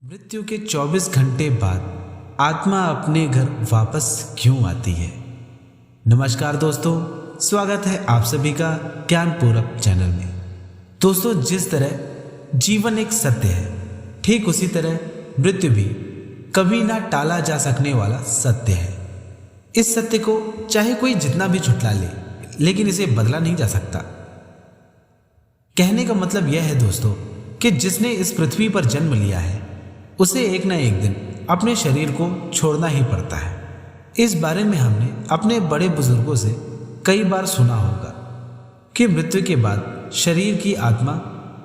मृत्यु के 24 घंटे बाद आत्मा अपने घर वापस क्यों आती है। नमस्कार दोस्तों, स्वागत है आप सभी का ज्ञानपूर्वक चैनल में। दोस्तों, जिस तरह जीवन एक सत्य है, ठीक उसी तरह मृत्यु भी कभी ना टाला जा सकने वाला सत्य है। इस सत्य को चाहे कोई जितना भी झुठला ले, लेकिन इसे बदला नहीं जा सकता। कहने का मतलब यह है दोस्तों कि जिसने इस पृथ्वी पर जन्म लिया है उसे एक न एक दिन अपने शरीर को छोड़ना ही पड़ता है। इस बारे में हमने अपने बड़े बुजुर्गों से कई बार सुना होगा कि मृत्यु के बाद शरीर की आत्मा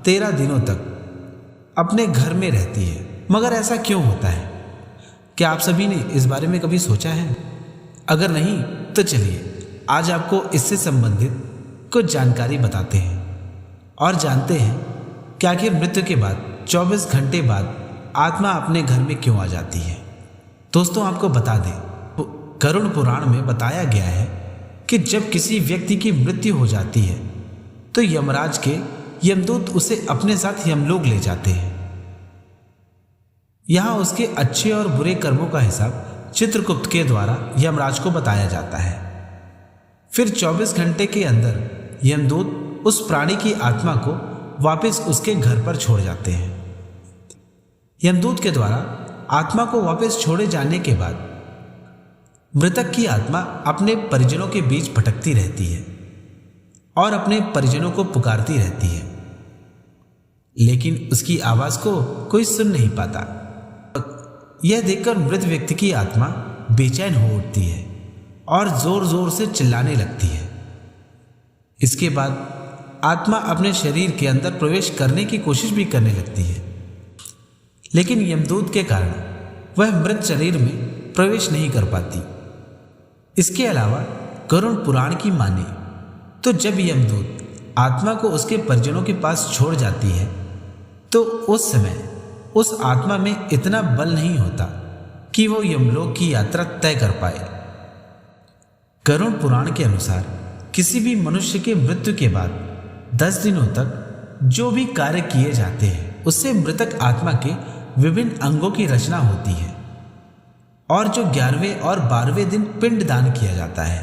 13 दिनों तक अपने घर में रहती है। मगर ऐसा क्यों होता है? क्या आप सभी ने इस बारे में कभी सोचा है? अगर नहीं तो चलिए आज आपको इससे संबंधित कुछ जानकारी बताते हैं और जानते हैं कि आखिर मृत्यु के बाद 24 घंटे बाद आत्मा अपने घर में क्यों आ जाती है। दोस्तों, आपको बता दें, गरुड़ पुराण में बताया गया है कि जब किसी व्यक्ति की मृत्यु हो जाती है तो यमराज के यमदूत उसे अपने साथ यमलोक ले जाते हैं। यहाँ उसके अच्छे और बुरे कर्मों का हिसाब चित्रगुप्त के द्वारा यमराज को बताया जाता है। फिर 24 घंटे के अंदर यमदूत उस प्राणी की आत्मा को वापस उसके घर पर छोड़ जाते हैं। यमदूत के द्वारा आत्मा को वापस छोड़े जाने के बाद मृतक की आत्मा अपने परिजनों के बीच भटकती रहती है और अपने परिजनों को पुकारती रहती है, लेकिन उसकी आवाज को कोई सुन नहीं पाता। यह देखकर मृत व्यक्ति की आत्मा बेचैन हो उठती है और जोर जोर से चिल्लाने लगती है। इसके बाद आत्मा अपने शरीर के अंदर प्रवेश करने की कोशिश भी करने लगती है, लेकिन यमदूत के कारण वह मृत शरीर में प्रवेश नहीं कर पाती। इसके अलावा गरुड़ पुराण की माने तो जब यमदूत आत्मा को उसके परिजनों के पास छोड़ जाती है तो उस समय उस आत्मा में इतना बल नहीं होता कि वो यमलोक की यात्रा तय कर पाए। गरुड़ पुराण के अनुसार किसी भी मनुष्य के मृत्यु के बाद 10 दिनों तक जो भी कार्य किए जाते हैं उससे मृतक आत्मा के विभिन्न अंगों की रचना होती है और जो 11वें और 12वें दिन पिंड दान किया जाता है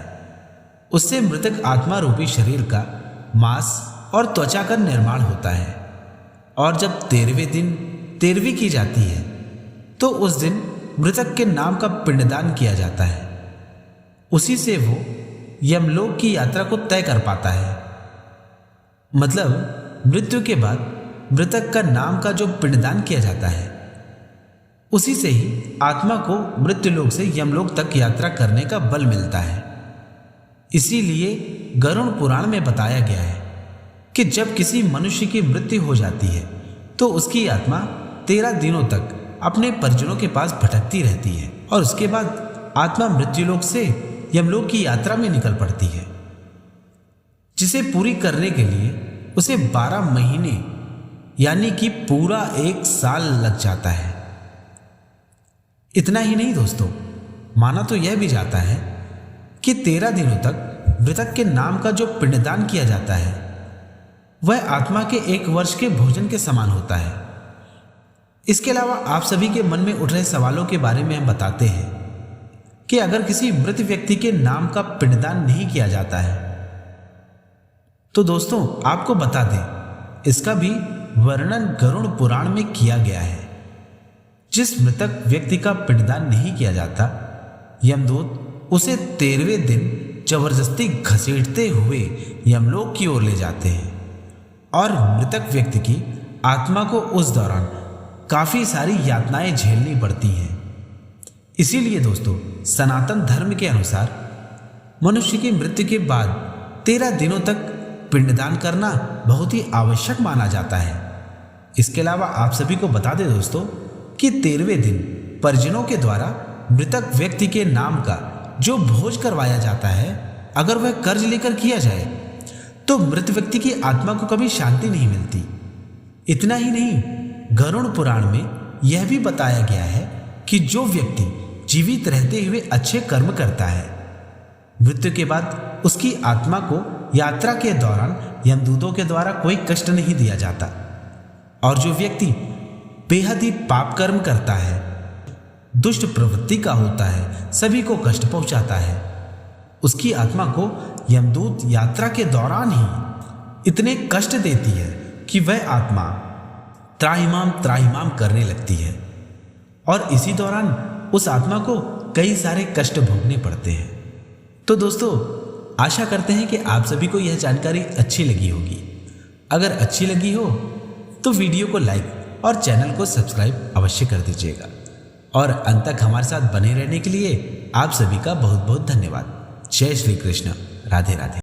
उससे मृतक आत्मा रूपी शरीर का मांस और त्वचा का निर्माण होता है। और जब 13वें दिन 13वीं की जाती है तो उस दिन मृतक के नाम का पिंडदान किया जाता है। उसी से वो यमलोक की यात्रा को तय कर पाता है। मतलब मृत्यु के बाद मृतक का नाम का जो पिंडदान किया जाता है उसी से ही आत्मा को मृत्युलोक से यमलोक तक यात्रा करने का बल मिलता है। इसीलिए गरुड़ पुराण में बताया गया है कि जब किसी मनुष्य की मृत्यु हो जाती है तो उसकी आत्मा 13 दिनों तक अपने परिजनों के पास भटकती रहती है और उसके बाद आत्मा मृत्युलोक से यमलोक की यात्रा में निकल पड़ती है, जिसे पूरी करने के लिए उसे 12 महीने यानी कि पूरा 1 साल लग जाता है। इतना ही नहीं दोस्तों, माना तो यह भी जाता है कि 13 दिनों तक मृतक के नाम का जो पिंडदान किया जाता है वह आत्मा के 1 वर्ष के भोजन के समान होता है। इसके अलावा आप सभी के मन में उठ रहे सवालों के बारे में हम बताते हैं कि अगर किसी मृत व्यक्ति के नाम का पिंडदान नहीं किया जाता है तो दोस्तों आपको बता दें, इसका भी वर्णन गरुड़ पुराण में किया गया है। जिस मृतक व्यक्ति का पिंडदान नहीं किया जाता, यमदूत उसे 13वें दिन जबरदस्ती घसीटते हुए यमलोक की ओर ले जाते हैं और मृतक व्यक्ति की आत्मा को उस दौरान काफी सारी यातनाएं झेलनी पड़ती हैं। इसीलिए दोस्तों, सनातन धर्म के अनुसार मनुष्य की मृत्यु के बाद 13 दिनों तक पिंडदान करना बहुत ही आवश्यक माना जाता है। इसके अलावा आप सभी को बता दें दोस्तों कि 13वें दिन परिजनों के द्वारा मृतक व्यक्ति के नाम का जो भोज करवाया जाता है, अगर वह कर्ज लेकर किया जाए तो मृत व्यक्ति की आत्मा को कभी शांति नहीं मिलती। इतना ही नहीं, गरुड़ पुराण में यह भी बताया गया है कि जो व्यक्ति जीवित रहते हुए अच्छे कर्म करता है, मृत्यु के बाद उसकी आत्मा को यात्रा के दौरान यमदूतों के द्वारा कोई कष्ट नहीं दिया जाता। और जो व्यक्ति बेहद ही पाप कर्म करता है, दुष्ट प्रवृत्ति का होता है, सभी को कष्ट पहुंचाता है, उसकी आत्मा को यमदूत यात्रा के दौरान ही इतने कष्ट देती है कि वह आत्मा त्राहिमाम त्राहिमाम करने लगती है और इसी दौरान उस आत्मा को कई सारे कष्ट भोगने पड़ते हैं। तो दोस्तों, आशा करते हैं कि आप सभी को यह जानकारी अच्छी लगी होगी। अगर अच्छी लगी हो तो वीडियो को लाइक और चैनल को सब्सक्राइब अवश्य कर दीजिएगा और अंत तक हमारे साथ बने रहने के लिए आप सभी का बहुत बहुत धन्यवाद। जय श्री कृष्ण। राधे राधे।